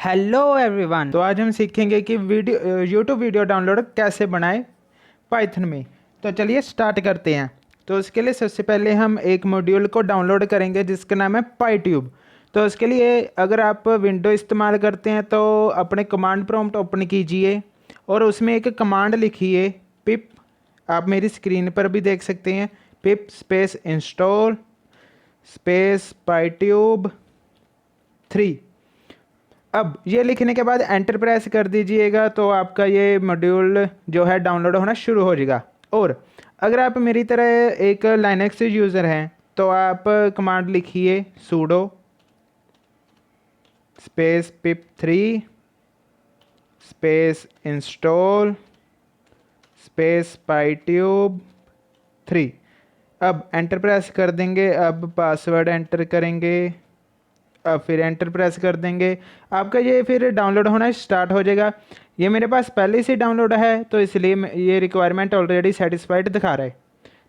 Hello everyone. तो आज हम सीखेंगे कि यूट्यूब वीडियो डाउनलोड कैसे बनाएं पाइथन में। तो चलिए स्टार्ट करते हैं। तो उसके लिए सबसे पहले हम एक मॉड्यूल को डाउनलोड करेंगे जिसका नाम है पाईट्यूब। तो उसके लिए अगर आप विंडो इस्तेमाल करते हैं तो अपने कमांड प्रॉम्प्ट ओपन कीजिए और उसमें एक कमांड लिखिए पिप। आप मेरी स्क्रीन पर भी देख सकते हैं, पिप स्पेस इंस्टॉल स्पेस पाईट्यूब 3। अब ये लिखने के बाद एंटर प्रेस कर दीजिएगा तो आपका ये मॉड्यूल जो है डाउनलोड होना शुरू हो जाएगा। और अगर आप मेरी तरह एक लाइनक्स यूज़र हैं तो आप कमांड लिखिए sudo space pip3 space install space pytube3। अब एंटर प्रेस कर देंगे। अब पासवर्ड एंटर करेंगे। अब फिर एंटर प्रेस कर देंगे। आपका ये फिर डाउनलोड होना स्टार्ट हो जाएगा। ये मेरे पास पहले से डाउनलोड है तो इसलिए ये रिक्वायरमेंट ऑलरेडी सेटिस्फाइड दिखा रहा है।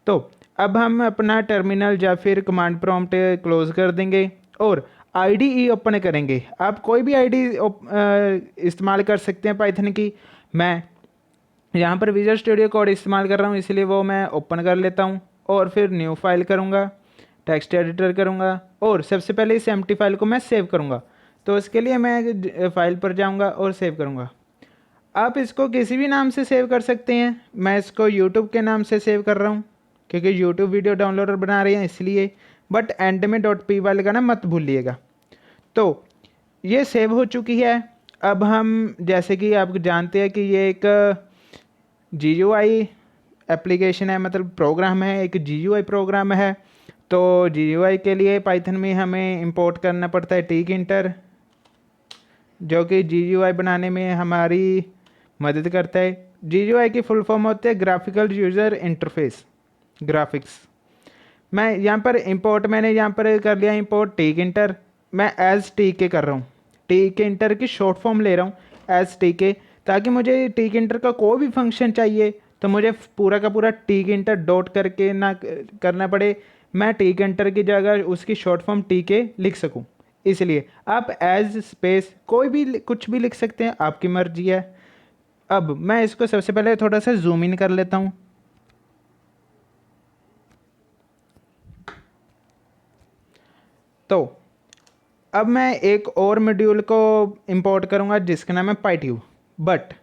तो अब हम अपना टर्मिनल या फिर कमांड प्रॉम्प्ट क्लोज कर देंगे और आईडीई ओपन करेंगे। आप कोई भी आईडी इस्तेमाल कर सकते हैं पाइथन की। मैं यहाँ पर विजुअल स्टूडियो कोड इस्तेमाल कर रहा हूँ इसलिए वो मैं ओपन कर लेता हूँ और फिर न्यू फाइल करूँगा, टेक्स्ट एडिटर करूँगा और सबसे पहले इस एम्प्टी फाइल को मैं सेव करूँगा। तो उसके लिए मैं फाइल पर जाऊँगा और सेव करूँगा। आप इसको किसी भी नाम से सेव कर सकते हैं। मैं इसको यूट्यूब के नाम से सेव कर रहा हूँ क्योंकि यूट्यूब वीडियो डाउनलोडर बना रहे हैं इसलिए। बट एंड में .py लगाना मत भूलिएगा। तो ये सेव हो चुकी है। अब हम जैसे कि आप जानते हैं कि ये एक GUI एप्लीकेशन है, मतलब प्रोग्राम है, एक GUI प्रोग्राम है। तो GUI के लिए पाइथन में हमें इंपोर्ट करना पड़ता है टीकिंटर, जो कि GUI बनाने में हमारी मदद करता है। GUI की फुल फॉर्म होते हैं ग्राफिकल यूज़र इंटरफेस, ग्राफिक्स। मैं यहाँ पर इंपोर्ट मैंने यहाँ पर कर लिया इंपोर्ट टीकिंटर। मैं एज टीके कर रहा हूँ, टीकिंटर की शॉर्ट फॉर्म ले रहा हूँ एज टीके, ताकि मुझे टीकिंटर का कोई भी फंक्शन चाहिए तो मुझे पूरा का पूरा टीकिंटर डॉट करके ना करना पड़े। मैं टीकिंटर की जगह उसकी शॉर्ट फॉर्म टीके लिख सकूँ। इसलिए आप एज स्पेस कोई भी कुछ भी लिख सकते हैं, आपकी मर्जी है। अब मैं इसको सबसे पहले थोड़ा सा जूम इन कर लेता हूँ। तो अब मैं एक और मॉड्यूल को इंपोर्ट करूंगा जिसका नाम है पाईट्यूब। बट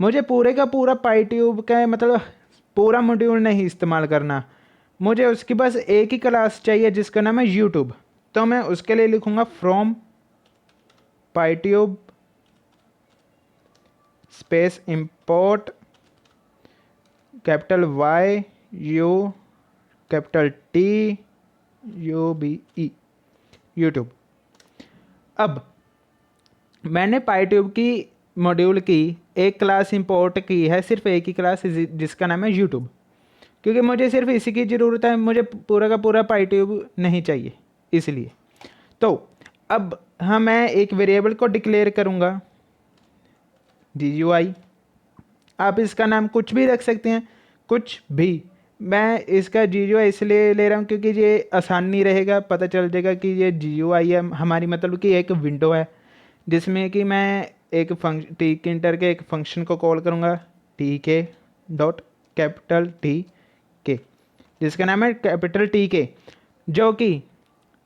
मुझे पूरे का पूरा पाईट्यूब का मतलब पूरा मॉड्यूल नहीं इस्तेमाल करना। मुझे उसकी बस एक ही क्लास चाहिए जिसका नाम है यूट्यूब। तो मैं उसके लिए लिखूंगा from pytube space import capital Y U capital T UBE YouTube. अब मैंने पाईट्यूब की मॉड्यूल की एक क्लास इंपोर्ट की है, सिर्फ एक ही क्लास जिसका नाम है यूट्यूब, क्योंकि मुझे सिर्फ इसी की ज़रूरत है। मुझे पूरा का पूरा पाईट्यूब नहीं चाहिए इसलिए। तो अब मैं एक वेरिएबल को डिक्लेयर करूँगा GUI। आप इसका नाम कुछ भी रख सकते हैं, कुछ भी। मैं इसका GUI इसलिए ले रहा हूँ क्योंकि ये आसानी रहेगा, पता चल जाएगा कि ये GUI है हमारी, मतलब कि एक विंडो है जिसमें कि मैं एक फंक्शन टीकिंटर के एक फंक्शन को कॉल करूँगा TK डॉट कैपिटल TK, जिसका नाम है कैपिटल TK, जो कि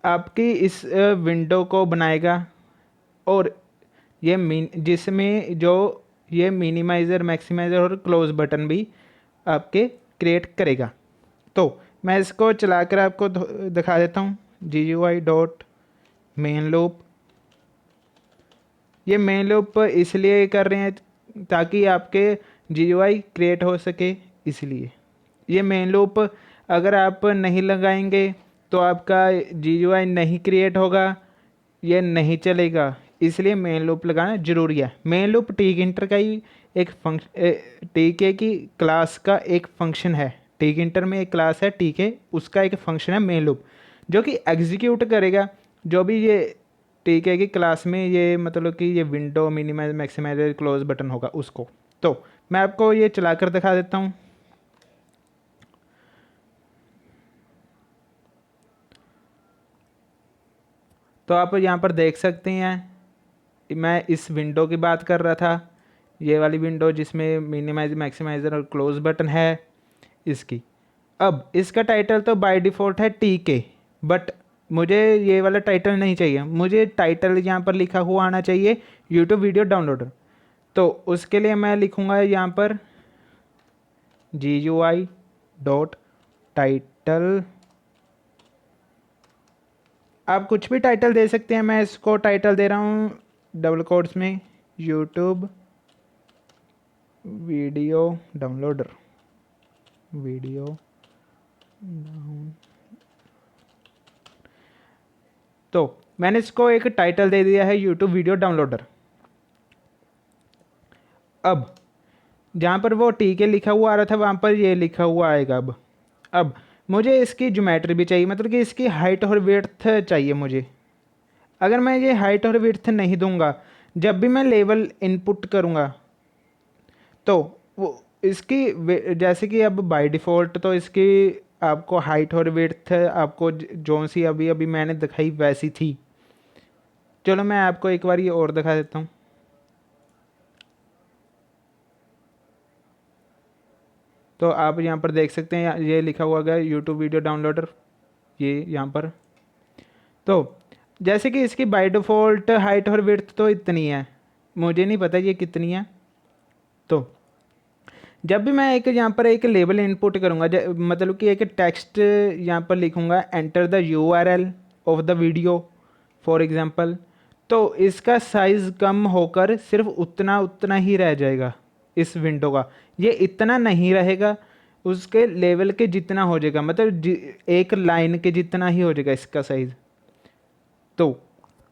आपकी इस विंडो को बनाएगा। और ये जिसमें जो ये मिनिमाइज़र, मैक्सिमाइज़र और क्लोज बटन भी आपके क्रिएट करेगा। तो मैं इसको चलाकर आपको दिखा देता हूँ। GUI dot main loop. ये मेन लूप इसलिए कर रहे हैं ताकि आपके GUI क्रिएट हो सके, इसलिए ये मेन लूप अगर आप नहीं लगाएंगे तो आपका GUI नहीं क्रिएट होगा, ये नहीं चलेगा। इसलिए मेन लूप लगाना ज़रूरी है। मेन लूप टीकिंटर का ही एक फंक्शन, टीके की क्लास का एक फंक्शन है। टीकिंटर में एक क्लास है TK, उसका एक फंक्शन है मेन लूप, जो कि एग्जीक्यूट करेगा जो भी ये TK की क्लास में ये मतलब कि ये window minimize maximize close button होगा उसको। तो मैं आपको ये चलाकर दिखा देता हूँ। तो आप यहाँ पर देख सकते हैं मैं इस विंडो की बात कर रहा था, ये वाली विंडो जिसमें मिनिमाइज, मैक्सिमाइजर और क्लोज बटन है इसकी। अब इसका टाइटल तो बाय डिफ़ॉल्ट है TK, बट मुझे ये वाला टाइटल नहीं चाहिए, मुझे टाइटल यहाँ पर लिखा हुआ आना चाहिए यूट्यूब वीडियो डाउनलोडर। तो उसके लिए मैं लिखूँगा यहाँ पर GUI डॉट टाइटल। आप कुछ भी टाइटल दे सकते हैं, मैं इसको टाइटल दे रहा हूँ डबल कोट्स में YouTube video downloader, video down. तो मैंने इसको एक टाइटल दे दिया है यूट्यूब वीडियो डाउनलोडर। अब जहाँ पर वो TK लिखा हुआ आ रहा था वहाँ पर ये लिखा हुआ आएगा। अब मुझे इसकी ज्योमेट्री भी चाहिए, मतलब कि इसकी हाइट और विड्थ चाहिए मुझे। अगर मैं ये हाइट और विड्थ नहीं दूंगा, जब भी मैं लेवल इनपुट करूँगा तो वो इसकी जैसे कि अब बाय डिफ़ॉल्ट तो इसकी आपको हाइट और विड्थ आपको जो सी अभी अभी मैंने दिखाई वैसी थी। चलो मैं आपको एक बार ये और दिखा देता हूँ। तो आप यहाँ पर देख सकते हैं ये लिखा हुआ गया यूट्यूब वीडियो डाउनलोडर, ये यहाँ पर। तो जैसे कि इसकी बाय डिफ़ॉल्ट हाइट और विड्थ तो इतनी है, मुझे नहीं पता ये कितनी है। तो जब भी मैं एक यहाँ पर एक लेबल इनपुट करूँगा, मतलब कि एक टेक्स्ट यहाँ पर लिखूँगा enter the URL of the video for example, तो इसका साइज़ कम होकर सिर्फ उतना उतना ही रह जाएगा इस विंडो का। ये इतना नहीं रहेगा, उसके लेवल के जितना हो जाएगा, मतलब एक लाइन के जितना ही हो जाएगा इसका साइज़। तो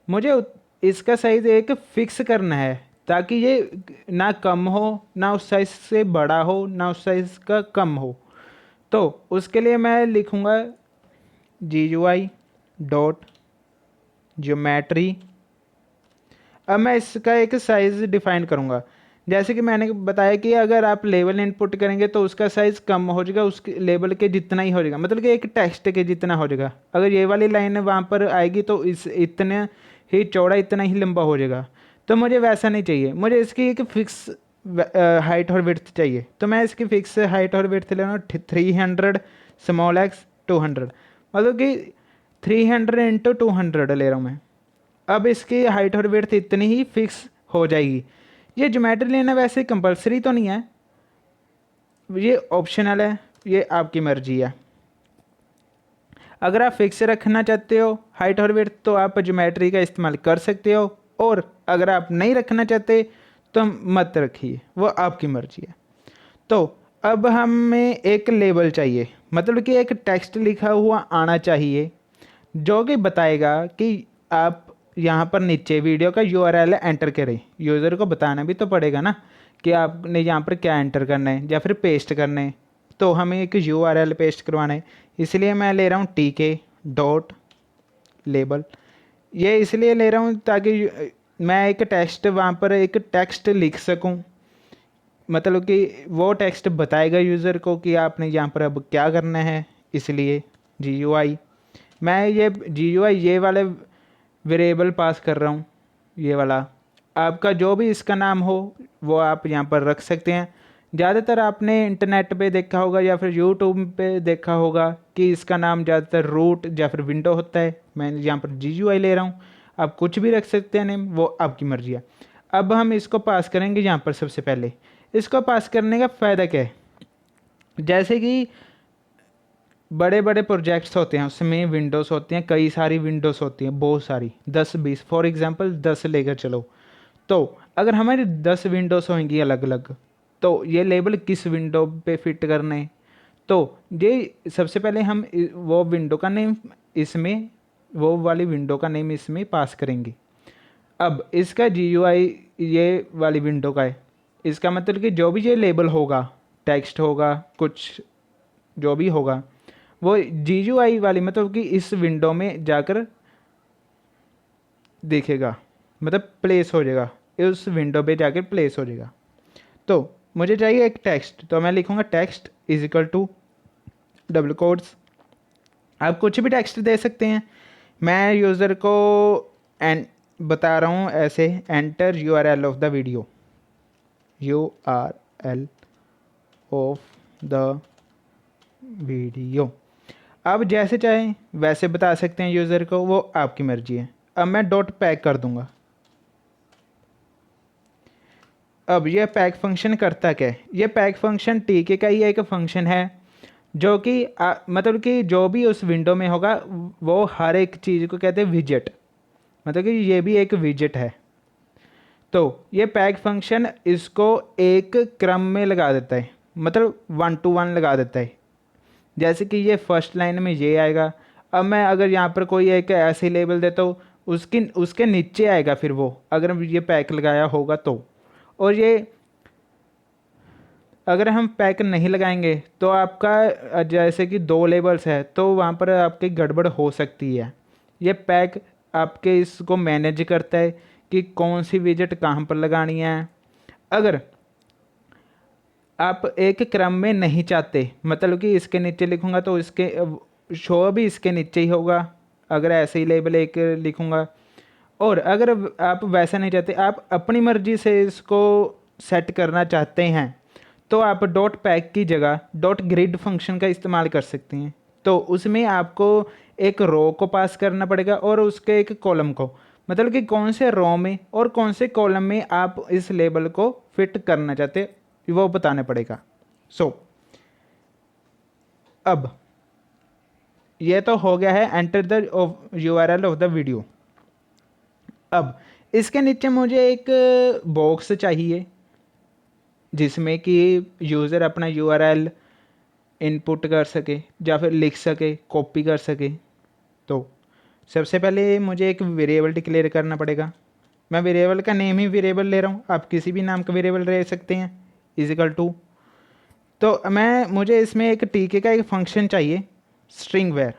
मुझे इसका साइज़ एक फ़िक्स करना है ताकि ये ना कम हो, ना उस साइज़ से बड़ा हो, ना उस साइज़ का कम हो। तो उसके लिए मैं लिखूँगा GUI डॉट ज्योमेट्री। अब मैं इसका एक साइज़ डिफ़ाइन करूँगा। जैसे कि मैंने बताया कि अगर आप लेवल इनपुट करेंगे तो उसका साइज़ कम हो जाएगा, उसके लेवल के जितना ही हो जाएगा, मतलब कि एक टेक्स्ट के जितना हो जाएगा। अगर ये वाली लाइन वहाँ पर आएगी तो इस इतने ही चौड़ा, इतना ही लंबा हो जाएगा। तो मुझे वैसा नहीं चाहिए, मुझे इसकी एक फ़िक्स हाइट और विड्थ चाहिए। तो मैं इसकी फ़िक्स हाइट और विड्थ ले रहा हूँ 300 स्मॉल x 200, मतलब कि 300 इंटू 200 ले रहा हूँ मैं। अब इसकी हाइट और विड्थ इतनी ही फिक्स हो जाएगी। ये ज्योमेट्री लेना वैसे कंपलसरी तो नहीं है, ये ऑप्शनल है, ये आपकी मर्जी है। अगर आप फिक्स रखना चाहते हो हाइट और विड्थ तो आप ज्योमेट्री का इस्तेमाल कर सकते हो, और अगर आप नहीं रखना चाहते तो मत रखिए, वो आपकी मर्जी है। तो अब हमें एक लेबल चाहिए, मतलब कि एक टेक्स्ट लिखा हुआ आना चाहिए जो कि बताएगा कि आप यहाँ पर नीचे वीडियो का URL एंटर करें। यूज़र को बताना भी तो पड़ेगा ना कि आपने यहाँ पर क्या एंटर करना है या फिर पेस्ट करना है। तो हमें एक URL पेस्ट करवाना है, इसलिए मैं ले रहा हूँ TK डॉट लेबल। ये इसलिए ले रहा हूँ ताकि मैं एक टेक्स्ट वहाँ पर एक टेक्स्ट लिख सकूँ, मतलब कि वो टेक्स्ट बताएगा यूज़र को कि आपने यहाँ पर अब क्या करना है। इसलिए GUI, मैं ये GUI ये वाले वेरिएबल पास कर रहा हूँ, ये वाला। आपका जो भी इसका नाम हो वो आप यहाँ पर रख सकते हैं। ज़्यादातर आपने इंटरनेट पे देखा होगा या फिर यूट्यूब पे देखा होगा कि इसका नाम ज़्यादातर रूट या फिर विंडो होता है। मैं यहाँ पर GUI ले रहा हूँ, आप कुछ भी रख सकते हैं नेम, वो आपकी मर्जी है। अब हम इसको पास करेंगे यहाँ पर। सबसे पहले इसको पास करने का फ़ायदा क्या है, जैसे कि बड़े बड़े प्रोजेक्ट्स होते हैं उसमें विंडोज़ होती हैं, कई सारी विंडोज़ होती हैं, बहुत सारी 10-20, फॉर एग्जांपल 10 लेकर चलो। तो अगर हमारी 10 विंडोज़ होंगी अलग अलग, तो ये लेबल किस विंडो पे फिट करने, तो ये सबसे पहले हम वो विंडो का नेम इसमें, वो वाली विंडो का नेम इसमें पास करेंगे। अब इसका GUI ये वाली विंडो का है, इसका मतलब कि जो भी ये लेबल होगा, टेक्स्ट होगा, कुछ जो भी होगा, वो GUI वाली मतलब कि इस विंडो में जाकर दिखेगा, मतलब प्लेस हो जाएगा, उस विंडो पे जाकर प्लेस हो जाएगा। तो मुझे चाहिए एक टेक्स्ट, तो मैं लिखूँगा text is equal to double quotes. आप कुछ भी टेक्स्ट दे सकते हैं। मैं यूज़र को बता रहा हूँ ऐसे, enter URL of the video, URL of the video. अब जैसे चाहें वैसे बता सकते हैं यूज़र को, वो आपकी मर्जी है। अब मैं डॉट पैक कर दूंगा। अब यह पैक फंक्शन करता क्या है? ये पैक फंक्शन टीके का ही एक फंक्शन है जो कि मतलब कि जो भी उस विंडो में होगा वो हर एक चीज़ को कहते हैं विजेट, मतलब कि ये भी एक विजेट है। तो ये पैक फंक्शन इसको एक क्रम में लगा देता है, मतलब 1 to 1 लगा देता है। जैसे कि ये फर्स्ट लाइन में ये आएगा। अब मैं अगर यहाँ पर कोई एक ऐसे लेबल देता हूँ, उसके नीचे आएगा फिर वो, अगर ये पैक लगाया होगा तो। और ये अगर हम पैक नहीं लगाएंगे तो आपका जैसे कि 2 लेबल्स है तो वहाँ पर आपकी गड़बड़ हो सकती है। ये पैक आपके इसको मैनेज करता है कि कौन सी विजिट कहाँ पर लगानी है। अगर आप एक क्रम में नहीं चाहते, मतलब कि इसके नीचे लिखूंगा तो इसके शो भी इसके नीचे ही होगा, अगर ऐसे ही लेबल एक लिखूंगा। और अगर आप वैसा नहीं चाहते, आप अपनी मर्जी से इसको सेट करना चाहते हैं, तो आप डॉट पैक की जगह डॉट ग्रिड फंक्शन का इस्तेमाल कर सकते हैं। तो उसमें आपको एक रो को पास करना पड़ेगा और उसके एक कॉलम को, मतलब कि कौन से रो में और कौन से कॉलम में आप इस लेबल को फिट करना चाहते हैं वो बताना पड़ेगा। अब ये तो हो गया है enter the URL of the video. अब इसके नीचे मुझे एक बॉक्स चाहिए जिसमें कि यूज़र अपना URL इनपुट कर सके या फिर लिख सके, कॉपी कर सके। तो सबसे पहले मुझे एक वेरिएबल डिक्लेयर करना पड़ेगा। मैं वेरिएबल का नेम ही वेरिएबल ले रहा हूँ, आप किसी भी नाम का वेरिएबल ले सकते हैं, इजिकल टू। तो मुझे इसमें एक टीके का एक फंक्शन चाहिए, स्ट्रिंग वेर।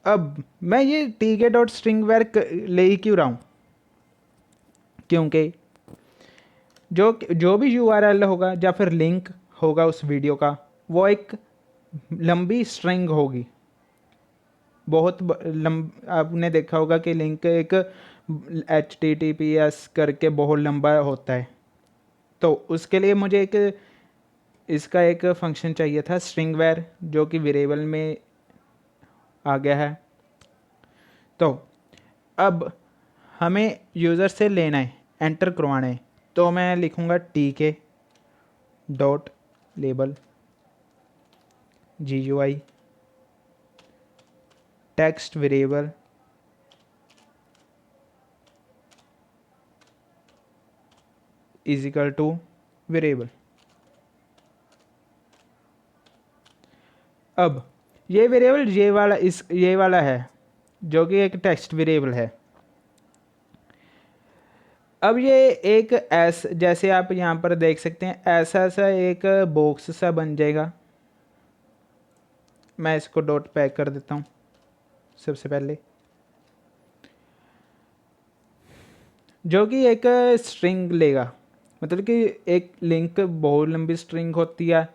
अब मैं ये टीके डॉट स्ट्रिंग वेर ले ही क्यों रहा हूँ, क्योंकि जो जो भी URL होगा या फिर लिंक होगा उस वीडियो का, वो एक लंबी स्ट्रिंग होगी। बहुत आपने देखा होगा कि लिंक एक HTTPS करके बहुत लंबा होता है। तो उसके लिए मुझे एक इसका एक फंक्शन चाहिए था स्ट्रिंग वेर, जो कि वेरिएबल में आ गया है। तो अब हमें यूज़र से लेना है, एंटर करवाना है। तो मैं लिखूँगा TK dot label GUI text variable is equal to variable. अब ये वेरिएबल ये वाला है जो कि एक टेक्स्ट वेरिएबल है। अब ये एक जैसे आप यहाँ पर देख सकते हैं ऐसा सा एक बॉक्स सा बन जाएगा। मैं इसको डॉट पैक कर देता हूँ सबसे पहले, जो कि एक स्ट्रिंग लेगा, मतलब कि एक लिंक बहुत लंबी स्ट्रिंग होती है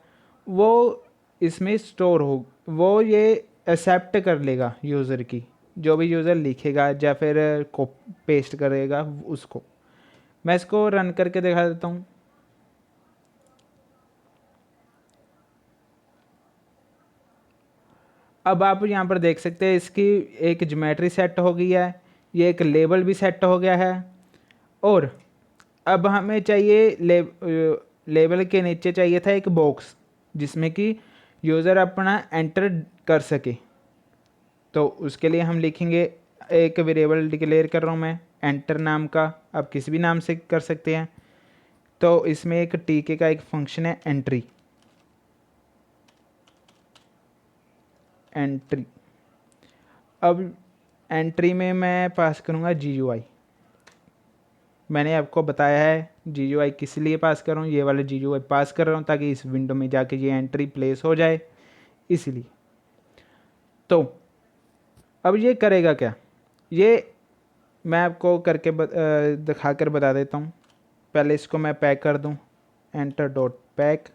वो इसमें स्टोर हो, वो ये एक्सेप्ट कर लेगा यूज़र की, जो भी यूज़र लिखेगा या फिर को पेस्ट करेगा उसको। मैं इसको रन करके दिखा देता हूँ। अब आप यहाँ पर देख सकते हैं इसकी एक ज्योमेट्री सेट हो गई है, ये एक लेबल भी सेट हो गया है। और अब हमें चाहिए लेबल के नीचे चाहिए था एक बॉक्स जिसमें कि यूज़र अपना एंटर कर सके। तो उसके लिए हम लिखेंगे, एक वेरिएबल डिक्लेयर कर रहा हूँ मैं एंटर नाम का, आप किसी भी नाम से कर सकते हैं। तो इसमें एक टीके का एक फंक्शन है एंट्री। अब एंट्री में मैं पास करूँगा GUI। मैंने आपको बताया है GUI किस लिए पास कर रहा हूँ, ये वाला GUI पास कर रहा हूँ ताकि इस विंडो में जाके ये एंट्री प्लेस हो जाए, इसलिए। तो अब ये करेगा क्या, ये मैं आपको करके दिखा कर बता देता हूँ। पहले इसको मैं पैक कर दूँ, एंटर डॉट पैक।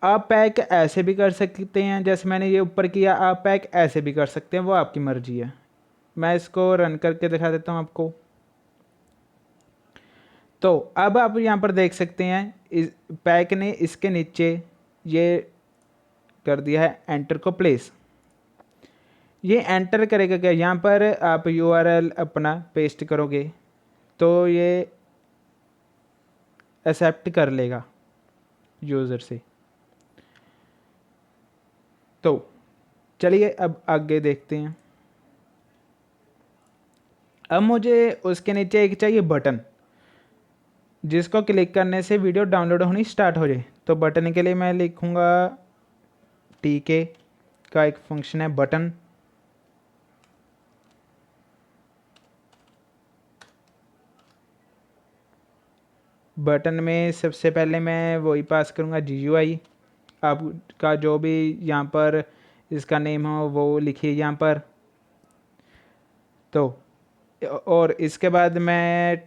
आप पैक ऐसे भी कर सकते हैं, जैसे मैंने ये ऊपर किया, आप पैक ऐसे भी कर सकते हैं, वो आपकी मर्ज़ी है। मैं इसको रन करके दिखा देता हूँ आपको। तो अब आप यहाँ पर देख सकते हैं इस पैक ने इसके नीचे ये कर दिया है एंटर को प्लेस। ये एंटर करेगा क्या, यहाँ पर आप यूआरएल अपना पेस्ट करोगे तो ये एक्सेप्ट कर लेगा यूज़र से। तो चलिए अब आगे देखते हैं। अब मुझे उसके नीचे एक चाहिए बटन, जिसको क्लिक करने से वीडियो डाउनलोड होनी स्टार्ट हो जाए। तो बटन के लिए मैं लिखूँगा टीके का एक फंक्शन है बटन। बटन में सबसे पहले मैं वही पास करूँगा GUI। आपका जो भी यहाँ पर इसका नेम हो वो लिखिए यहाँ पर। तो और इसके बाद मैं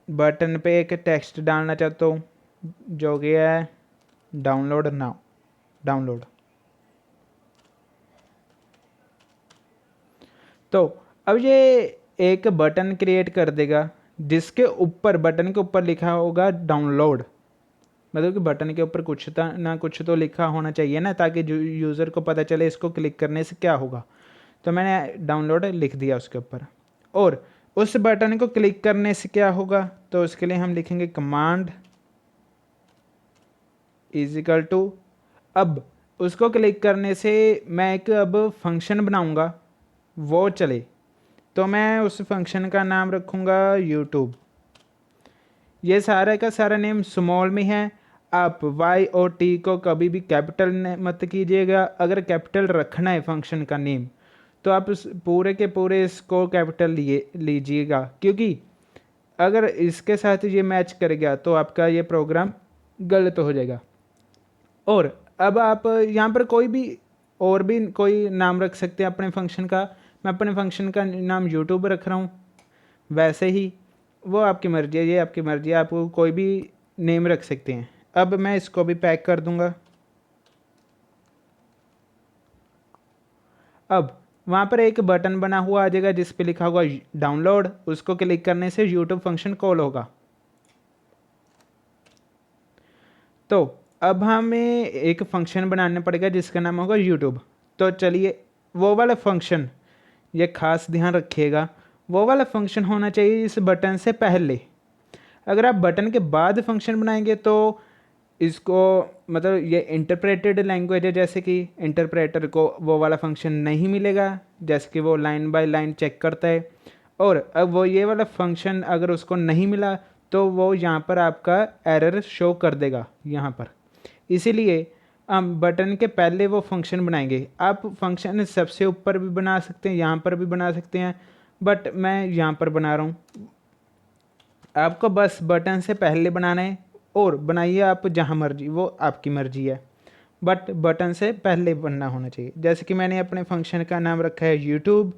बटन पे एक टेक्स्ट डालना चाहता हूँ जो कि है डाउनलोड नाउ, डाउनलोड। तो अब ये एक बटन क्रिएट कर देगा जिसके ऊपर, बटन के ऊपर लिखा होगा डाउनलोड। मतलब कि बटन के ऊपर कुछ ना कुछ तो लिखा होना चाहिए ना, ताकि जो यूज़र को पता चले इसको क्लिक करने से क्या होगा। तो मैंने डाउनलोड लिख दिया उसके ऊपर। और उस बटन को क्लिक करने से क्या होगा, तो उसके लिए हम लिखेंगे कमांड इजिकल टू। अब उसको क्लिक करने से मैं एक अब फंक्शन बनाऊंगा वो चले। तो मैं उस फंक्शन का नाम रखूँगा यूट्यूब। ये सारा का सारा नेम स्मॉल में है। आप वाई और टी को कभी भी कैपिटल मत कीजिएगा। अगर कैपिटल रखना है फंक्शन का नेम तो आप उस पूरे के पूरे इसको कैपिटल लीजिएगा, क्योंकि अगर इसके साथ ये मैच कर गया तो आपका ये प्रोग्राम गलत हो जाएगा। और अब आप यहाँ पर कोई भी और भी कोई नाम रख सकते हैं अपने फंक्शन का। मैं अपने फंक्शन का नाम यूट्यूब रख रहा हूँ। वैसे ही वो आपकी मर्ज़ी है, ये आपकी मर्ज़ी है, आप कोई भी नेम रख सकते हैं। अब मैं इसको भी पैक कर दूंगा। अब वहाँ पर एक बटन बना हुआ आ जाएगा जिस पे लिखा होगा डाउनलोड। उसको क्लिक करने से यूट्यूब फंक्शन कॉल होगा। तो अब हमें एक फंक्शन बनाना पड़ेगा जिसका नाम होगा यूट्यूब। तो चलिए वो वाला फंक्शन, ये खास ध्यान रखिएगा, वो वाला फंक्शन होना चाहिए इस बटन से पहले। अगर आप बटन के बाद फंक्शन बनाएंगे तो इसको, मतलब ये इंटरप्रेटेड लैंग्वेज है, जैसे कि इंटरप्रेटर को वो वाला फंक्शन नहीं मिलेगा, जैसे कि वो लाइन बाय लाइन चेक करता है। और अब वो ये वाला फंक्शन अगर उसको नहीं मिला तो वो यहाँ पर आपका एरर शो कर देगा यहाँ पर। इसीलिए हम बटन के पहले वो फंक्शन बनाएंगे। आप फंक्शन सबसे ऊपर भी बना सकते हैं, यहाँ पर भी बना सकते हैं, बट मैं यहाँ पर बना रहा हूँ। आपको बस बटन से पहले बनाना है, और बनाइए आप जहाँ मर्जी, वो आपकी मर्जी है, बट बटन से पहले बनना होना चाहिए। जैसे कि मैंने अपने फंक्शन का नाम रखा है यूट्यूब।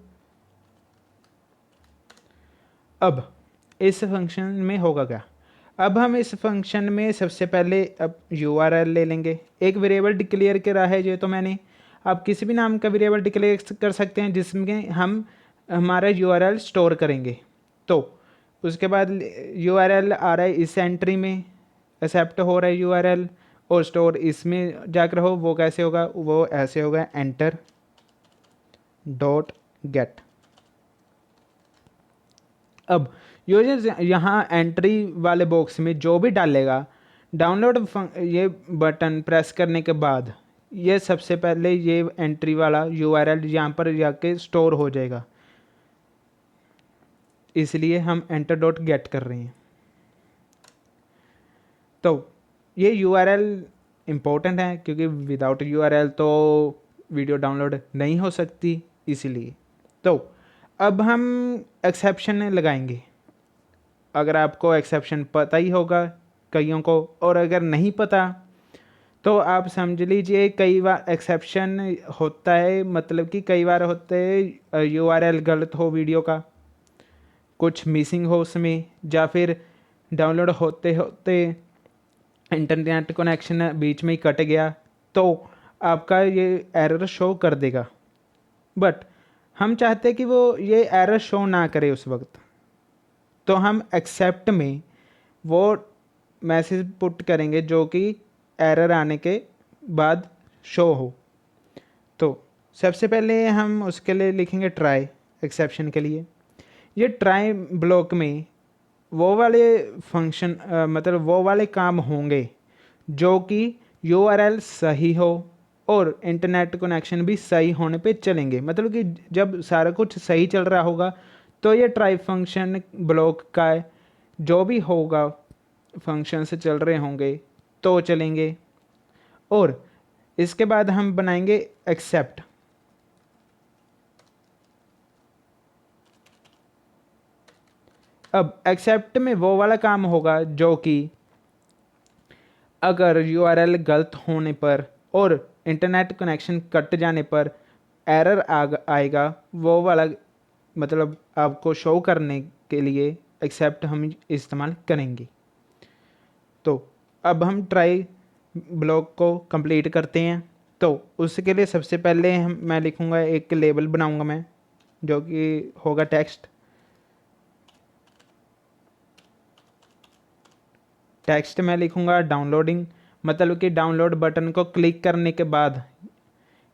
अब इस फंक्शन में होगा क्या, अब हम इस फंक्शन में सबसे पहले अब URL ले लेंगे। एक वेरिएबल डिक्लेयर करा है जो, तो मैंने, आप किसी भी नाम का वेरिएबल डिक्लेयर कर सकते हैं जिसमें हम हमारा URL स्टोर करेंगे। तो उसके बाद URL आ रहा है इस एंट्री में, एक्सेप्ट हो रहा है URL, और स्टोर इसमें जाकर हो। वो कैसे होगा, वो ऐसे होगा एंटर डॉट गेट। अब यूजर यहाँ एंट्री वाले बॉक्स में जो भी डालेगा, डाउनलोड ये बटन प्रेस करने के बाद ये सबसे पहले ये एंट्री वाला URL यहाँ पर जाके स्टोर हो जाएगा। इसलिए हम एंटर डॉट गेट कर रहे हैं। तो ये URL इम्पोर्टेंट है क्योंकि विदाउट URL तो वीडियो डाउनलोड नहीं हो सकती, इसीलिए। तो अब हम एक्सेप्शन लगाएंगे। अगर आपको एक्सेप्शन पता ही होगा कईयों को, और अगर नहीं पता तो आप समझ लीजिए कई बार एक्सेप्शन होता है, मतलब कि कई बार होते हैं URL गलत हो वीडियो का, कुछ मिसिंग हो उसमें, या फिर डाउनलोड होते होते इंटरनेट कनेक्शन बीच में ही कट गया, तो आपका ये एरर शो कर देगा। बट हम चाहते हैं कि वो ये एरर शो ना करे उस वक्त, तो हम एक्सेप्ट में वो मैसेज पुट करेंगे जो कि एरर आने के बाद शो हो। तो सबसे पहले हम उसके लिए लिखेंगे ट्राई एक्सेप्शन के लिए। ये ट्राई ब्लॉक में वो वाले फंक्शन मतलब वो वाले काम होंगे जो कि यूआरएल सही हो और इंटरनेट कनेक्शन भी सही होने पे चलेंगे। मतलब कि जब सारा कुछ सही चल रहा होगा तो ये ट्राई फंक्शन ब्लॉक का जो भी होगा फंक्शन से चल रहे होंगे तो चलेंगे। और इसके बाद हम बनाएंगे एक्सेप्ट। अब एक्सेप्ट में वो वाला काम होगा जो कि अगर यूआरएल गलत होने पर और इंटरनेट कनेक्शन कट जाने पर एरर आएगा, वो वाला मतलब आपको शो करने के लिए एक्सेप्ट हम इस्तेमाल करेंगे। तो अब हम ट्राई ब्लॉक को कंप्लीट करते हैं। तो उसके लिए सबसे पहले मैं लिखूँगा, एक लेबल बनाऊँगा मैं जो कि होगा टेक्स्ट। टेक्स्ट में लिखूँगा डाउनलोडिंग, मतलब कि डाउनलोड बटन को क्लिक करने के बाद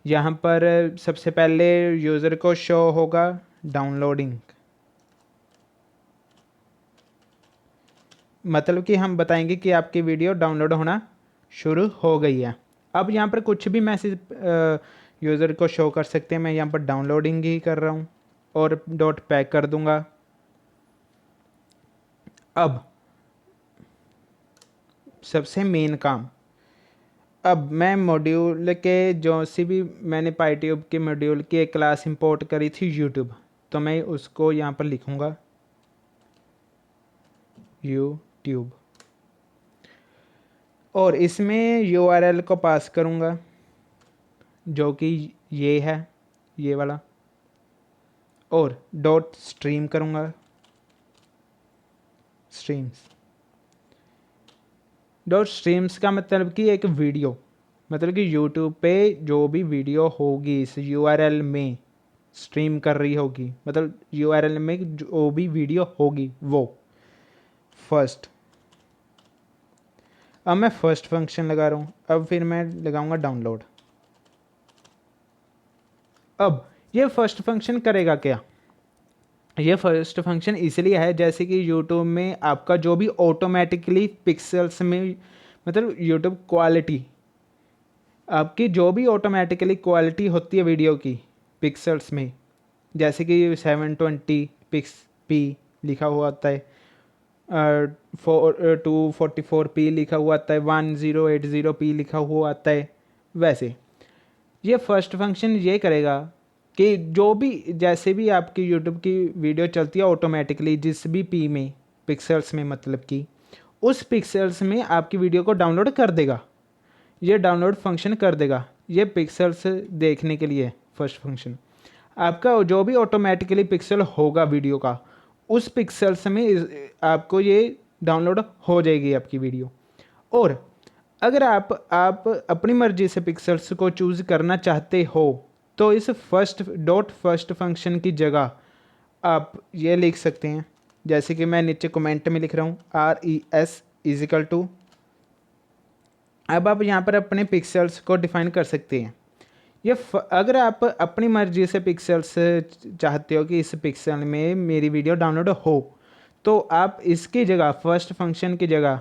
यहाँ पर सबसे पहले यूज़र को शो होगा डाउनलोडिंग। मतलब कि हम बताएंगे कि आपकी वीडियो डाउनलोड होना शुरू हो गई है। अब यहाँ पर कुछ भी मैसेज यूज़र को शो कर सकते हैं। मैं यहाँ पर डाउनलोडिंग ही कर रहा हूँ और डॉट पैक कर दूँगा। अब सबसे मेन काम, अब मैं मॉड्यूल के जो सी भी मैंने पाईट्यूब के मॉड्यूल की एक क्लास इंपोर्ट करी थी यूट्यूब, तो मैं उसको यहाँ पर लिखूँगा यूट्यूब और इसमें यूआरएल को पास करूँगा जो कि ये है, ये वाला, और डॉट स्ट्रीम करूँगा, स्ट्रीम्स। डॉट स्ट्रीम्स का मतलब कि एक वीडियो, मतलब कि यूट्यूब पे जो भी वीडियो होगी इस यूआरएल में स्ट्रीम कर रही होगी, मतलब यूआरएल में जो भी वीडियो होगी वो फर्स्ट। अब मैं फर्स्ट फंक्शन लगा रहा हूँ। अब फिर मैं लगाऊंगा डाउनलोड। अब ये फर्स्ट फंक्शन करेगा क्या? ये फर्स्ट फंक्शन इसलिए है जैसे कि यूट्यूब में आपका जो भी ऑटोमेटिकली पिक्सल्स में, मतलब यूट्यूब क्वालिटी, आपकी जो भी ऑटोमेटिकली क्वालिटी होती है वीडियो की पिक्सल्स में, जैसे कि 720 पिक्स पी लिखा हुआ आता है, 244p लिखा हुआ आता है, 1080p लिखा हुआ आता है, वैसे ये फर्स्ट फंक्शन ये करेगा कि जो भी जैसे भी आपकी यूट्यूब की वीडियो चलती है ऑटोमेटिकली जिस भी पी में पिक्सल्स में, मतलब कि उस पिक्सल्स में आपकी वीडियो को डाउनलोड कर देगा। ये डाउनलोड फंक्शन कर देगा। ये पिक्सल्स देखने के लिए फर्स्ट फंक्शन आपका जो भी ऑटोमेटिकली पिक्सल होगा वीडियो का, उस पिक्सल्स में आपको ये डाउनलोड हो जाएगी आपकी वीडियो। और अगर आप अपनी मर्जी से पिक्सल्स को चूज़ करना चाहते हो तो इस फर्स्ट फंक्शन की जगह आप ये लिख सकते हैं, जैसे कि मैं नीचे कमेंट में लिख रहा हूँ RES इजिकल टू। अब आप यहाँ पर अपने पिक्सल्स को डिफाइन कर सकते हैं। अगर आप अपनी मर्जी से पिक्सल्स चाहते हो कि इस पिक्सल में मेरी वीडियो डाउनलोड हो, तो आप इसकी जगह फर्स्ट फंक्शन की जगह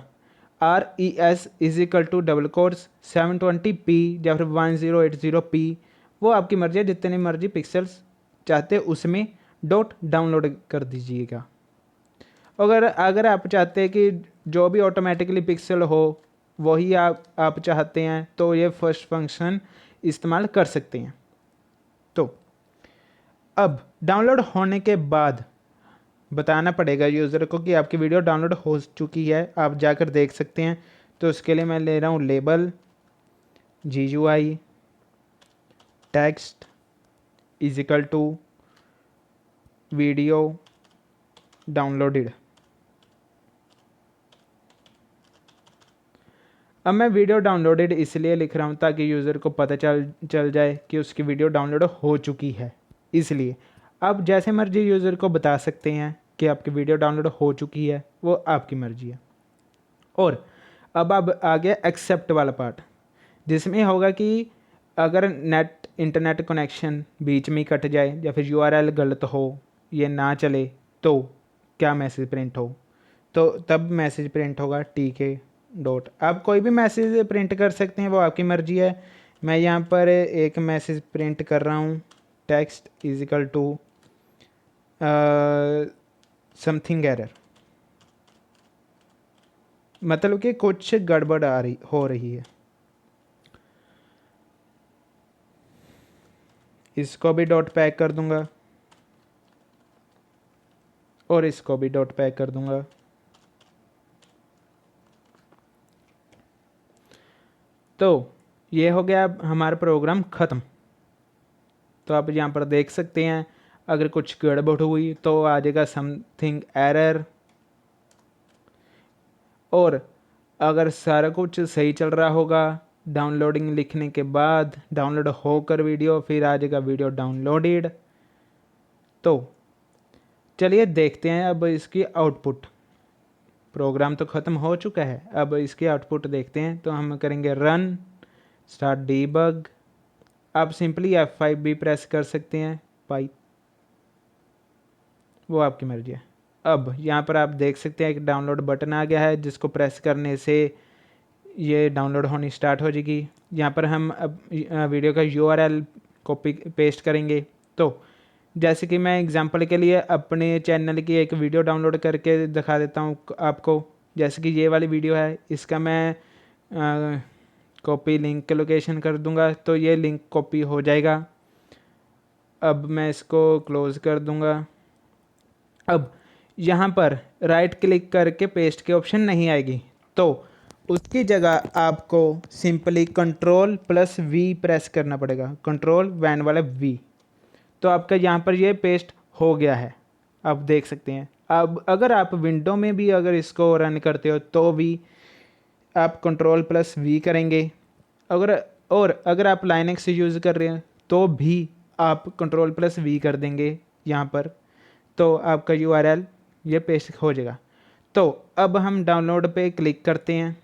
RES is equal to double quotes 720p या फिर 1080p, वो आपकी मर्जी है, जितनी मर्जी पिक्सल्स चाहते हो उसमें डॉट डाउनलोड कर दीजिएगा। अगर आप चाहते हैं कि जो भी ऑटोमेटिकली पिक्सल हो वही आप चाहते हैं, तो ये फर्स्ट फंक्शन इस्तेमाल कर सकते हैं। तो अब डाउनलोड होने के बाद बताना पड़ेगा यूज़र को कि आपकी वीडियो डाउनलोड हो चुकी है, आप जाकर देख सकते हैं। तो उसके लिए मैं ले रहा हूँ label GUI text is equal to video downloaded. अब मैं वीडियो डाउनलोडेड इसलिए लिख रहा हूँ ताकि यूज़र को पता चल जाए कि उसकी वीडियो डाउनलोड हो चुकी है, इसलिए आप जैसे मर्जी यूज़र को बता सकते हैं कि आपकी वीडियो डाउनलोड हो चुकी है, वो आपकी मर्जी है। और अब आ गया एक्सेप्ट वाला पार्ट, जिसमें होगा कि अगर इंटरनेट कनेक्शन बीच में ही कट जाए या फिर यूआरएल गलत हो, ये ना चले, तो क्या मैसेज प्रिंट हो, तो तब मैसेज प्रिंट होगा TK डॉट। आप कोई भी मैसेज प्रिंट कर सकते हैं, वो आपकी मर्जी है। मैं यहाँ पर एक मैसेज प्रिंट कर रहा हूँ, text is equal to something error, मतलब कि कुछ गड़बड़ हो रही है। इसको भी डॉट पैक कर दूंगा और इसको भी डॉट पैक कर दूंगा। तो ये हो गया अब हमारा प्रोग्राम ख़त्म। तो आप यहाँ पर देख सकते हैं, अगर कुछ गड़बड़ हुई तो आ जाएगा समथिंग एरर, और अगर सारा कुछ सही चल रहा होगा, डाउनलोडिंग लिखने के बाद डाउनलोड होकर वीडियो फिर आ जाएगा वीडियो डाउनलोडेड। तो चलिए देखते हैं अब इसकी आउटपुट। प्रोग्राम तो ख़त्म हो चुका है, अब इसकी आउटपुट देखते हैं। तो हम करेंगे रन स्टार्ट डीबग। आप सिंपली F5 भी प्रेस कर सकते हैं, पाइप, वो आपकी मर्जी है। अब यहाँ पर आप देख सकते हैं एक डाउनलोड बटन आ गया है, जिसको प्रेस करने से ये डाउनलोड होनी स्टार्ट हो जाएगी। यहाँ पर हम अब वीडियो का URL कॉपी पेस्ट करेंगे। तो जैसे कि मैं एग्जांपल के लिए अपने चैनल की एक वीडियो डाउनलोड करके दिखा देता हूँ आपको। जैसे कि ये वाली वीडियो है, इसका मैं कॉपी लिंक लोकेशन कर दूंगा, तो ये लिंक कॉपी हो जाएगा। अब मैं इसको क्लोज़ कर दूंगा। अब यहाँ पर राइट क्लिक करके पेस्ट के ऑप्शन नहीं आएगी, तो उसकी जगह आपको सिंपली Ctrl+V प्रेस करना पड़ेगा, कंट्रोल वैन वाला V। तो आपका यहाँ पर ये पेस्ट हो गया है, आप देख सकते हैं। अब अगर आप विंडो में भी अगर इसको रन करते हो तो भी आप Ctrl+V करेंगे, अगर आप लाइनक्स यूज़ कर रहे हैं तो भी आप Ctrl+V कर देंगे यहाँ पर, तो आपका URL ये पेस्ट हो जाएगा। तो अब हम डाउनलोड पे क्लिक करते हैं।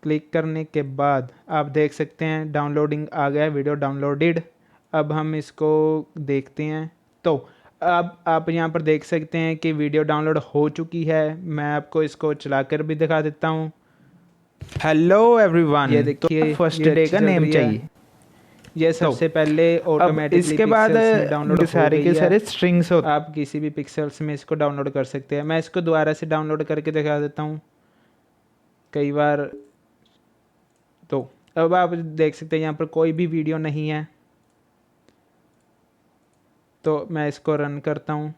क्लिक करने के बाद आप देख सकते हैं डाउनलोडिंग आ गया है, वीडियो डाउनलोडेड। अब हम इसको देखते हैं। तो अब आप यहाँ पर देख सकते हैं कि वीडियो डाउनलोड हो चुकी है। मैं आपको इसको चलाकर भी दिखा देता हूँ। हेलो एवरीवन, ये देखिए, फर्स्ट ये डे अच्छी का चल नेम रही है। चाहिए। ये सबसे पहले अब ऑटोमेटिकली इसके बाद पिक्सेल्स में डाउनलोड हो सारे गई के है। सारे स्ट्रिंग्स होते आप किसी भी पिक्सेल्स में इसको डाउनलोड कर सकते हैं। मैं इसको दोबारा से डाउनलोड करके दिखा देता हूँ कई बार। तो अब आप देख सकते हैं यहाँ पर कोई भी वीडियो नहीं है। तो मैं इसको रन करता हूँ।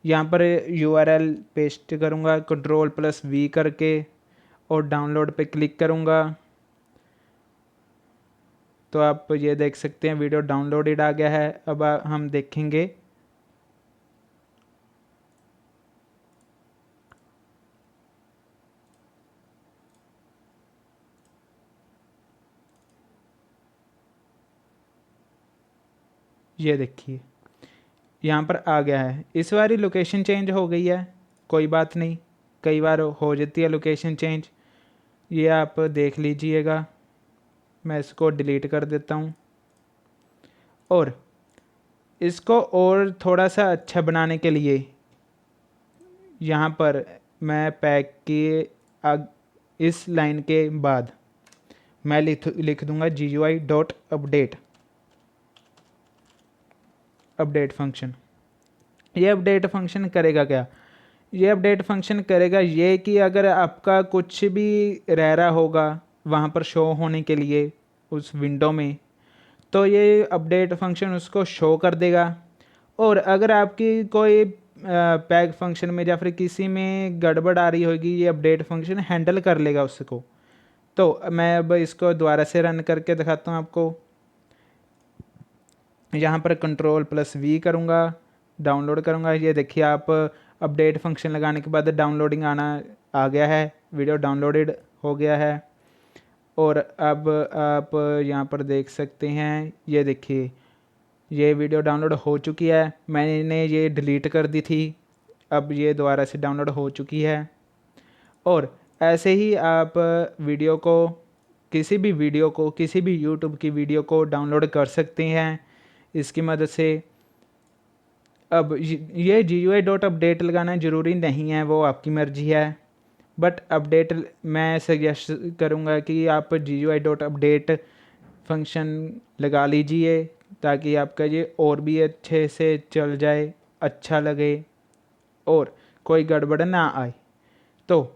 यहाँ पर URL पेस्ट करूँगा Ctrl+V करके और डाउनलोड पे क्लिक करूँगा। तो आप ये देख सकते हैं वीडियो डाउनलोडेड आ गया है। अब हम देखेंगे। ये देखिए यहाँ पर आ गया है। इस बार लोकेशन चेंज हो गई है, कोई बात नहीं, कई बार हो जाती है लोकेशन चेंज, ये आप देख लीजिएगा। मैं इसको डिलीट कर देता हूँ। और इसको और थोड़ा सा अच्छा बनाने के लिए यहाँ पर मैं पैक के इस लाइन के बाद मैं लिख दूँगा GUI.update अपडेट फंक्शन। ये अपडेट फंक्शन करेगा क्या? ये अपडेट फंक्शन करेगा ये कि अगर आपका कुछ भी रह रहा होगा वहाँ पर शो होने के लिए उस विंडो में, तो ये अपडेट फंक्शन उसको शो कर देगा। और अगर आपकी कोई पैक फंक्शन में या फिर किसी में गड़बड़ आ रही होगी, ये अपडेट फंक्शन हैंडल कर लेगा उसको। तो मैं अब इसको दोबारा से रन करके दिखाता हूँ आपको। यहाँ पर Ctrl+V करूँगा, डाउनलोड करूँगा। ये देखिए आप अपडेट फंक्शन लगाने के बाद डाउनलोडिंग आना आ गया है, वीडियो डाउनलोडेड हो गया है। और अब आप यहाँ पर देख सकते हैं, ये देखिए ये वीडियो डाउनलोड हो चुकी है। मैंने ये डिलीट कर दी थी, अब ये दोबारा से डाउनलोड हो चुकी है। और ऐसे ही आप वीडियो को किसी भी यूट्यूब की वीडियो को डाउनलोड कर सकते हैं इसकी मदद से। अब ये GUI डॉट अपडेट लगाना ज़रूरी नहीं है, वो आपकी मर्ज़ी है, बट अपडेट मैं सजेस्ट करूँगा कि आप GUI डॉट अपडेट फंक्शन लगा लीजिए ताकि आपका ये और भी अच्छे से चल जाए, अच्छा लगे और कोई गड़बड़ ना आए। तो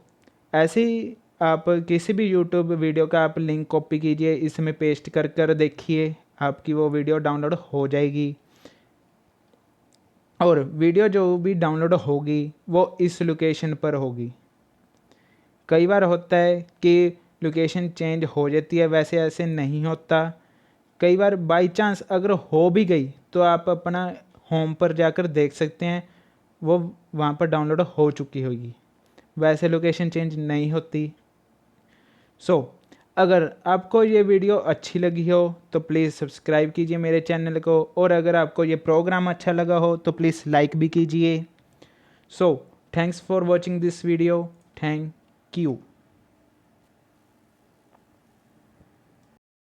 ऐसे ही आप किसी भी यूट्यूब वीडियो का आप लिंक कॉपी कीजिए, इसमें पेस्ट कर कर देखिए, आपकी वो वीडियो डाउनलोड हो जाएगी। और वीडियो जो भी डाउनलोड होगी वो इस लोकेशन पर होगी। कई बार होता है कि लोकेशन चेंज हो जाती है, वैसे ऐसे नहीं होता। कई बार बाई चांस अगर हो भी गई तो आप अपना होम पर जाकर देख सकते हैं, वो वहाँ पर डाउनलोड हो चुकी होगी, वैसे लोकेशन चेंज नहीं होती। अगर आपको ये वीडियो अच्छी लगी हो तो प्लीज़ सब्सक्राइब कीजिए मेरे चैनल को, और अगर आपको ये प्रोग्राम अच्छा लगा हो तो प्लीज़ लाइक भी कीजिए। Thanks for watching this video. Thank you.